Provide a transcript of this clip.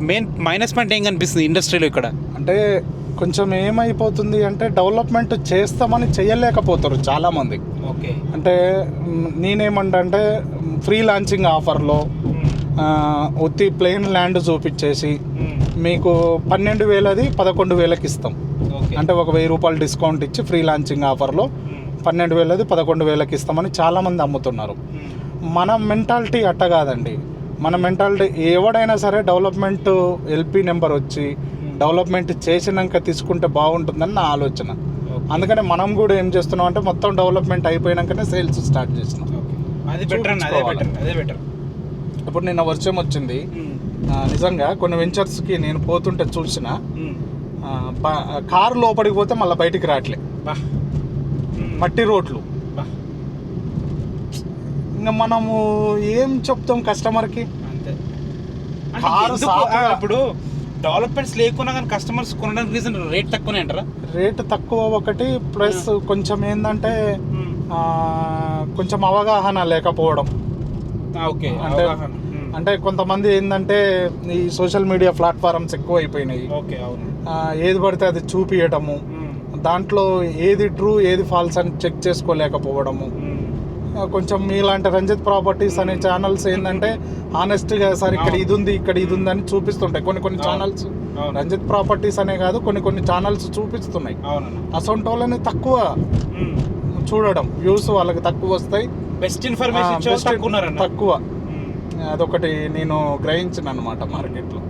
Main minus point ఏం కనిపిస్తుంది ఇండస్ట్రీలో ఇక్కడ? అంటే కొంచెం ఏమైపోతుంది అంటే డెవలప్మెంట్ చేస్తామని చేయలేకపోతారు చాలామంది. ఓకే. అంటే నేనేమంటే ఫ్రీ లాంచింగ్ ఆఫర్లో ఒత్తి ప్లెయిన్ ల్యాండ్ చూపించేసి మీకు 12,000ది 11,000కి ఇస్తాం. అంటే ఒక 1,000 రూపాయలు డిస్కౌంట్ ఇచ్చి ఫ్రీ లాంచింగ్ ఆఫర్లో 12,000ది 11,000కి ఇస్తామని చాలామంది అమ్ముతున్నారు. మన మెంటాలిటీ అట్ట కాదండి. మన మెంటాలిటీ ఎవడైనా సరే డెవలప్మెంట్ ఎల్పి నెంబర్ వచ్చి డెవలప్మెంట్ చేసినాక తీసుకుంటే బాగుంటుందని నా ఆలోచన. అందుకని మనం కూడా ఏం చేస్తున్నాం అంటే మొత్తం డెవలప్మెంట్ అయిపోయినాకనే సేల్స్ స్టార్ట్ చేస్తున్నాం. అది బెటర్ అన్న, అదే బెటర్. ఇప్పుడు నిన్న వర్షం వచ్చింది, నిజంగా కొన్ని వెంచర్స్కి నేను పోతుంటే చూసిన కారు లోపలికి పోతే మళ్ళీ బయటికి రావట్లే, మట్టి రోడ్లు. ఇంకా మనము ఏం చెప్తాం కస్టమర్కి? ఇప్పుడు డెవలప్మెంట్స్ లేకున్నా కానీ కస్టమర్స్ కొనడానికి రీజన్ రేట్ తక్కువనే అంటారా? రేట్ తక్కువ ఒకటి, ప్లస్ కొంచెం ఏంటంటే కొంచెం అవగాహన లేకపోవడం. ఓకే. అంటే కొంతమంది ఏంటంటే ఈ సోషల్ మీడియా ప్లాట్ఫారమ్స్ ఎక్కువ అయిపోయినాయి. ఓకే, అవును. ఏది పడితే అది చూపియటము, దాంట్లో ఏది ట్రూ ఏది ఫాల్స్ అని చెక్ చేసుకోలేకపోవడము. కొంచెం మీలాంటి రంజిత్ ప్రాపర్టీస్ అనే ఛానల్స్ ఏంటంటే ఆనెస్ట్గా సార్ ఇక్కడ ఇది ఉంది ఇక్కడ ఇది ఉంది అని చూపిస్తుంటాయి. కొన్ని ఛానల్స్ రంజిత్ ప్రాపర్టీస్ అనే కాదు, కొన్ని ఛానల్స్ చూపిస్తున్నాయి. అసొంటి వాళ్ళని తక్కువ చూడడం, వ్యూస్ వాళ్ళకి తక్కువ వస్తాయి, బెస్ట్ ఇన్ఫర్మేషన్ తక్కువ. అదొకటి నేను గ్రహించిన అనమాట మార్కెట్లో.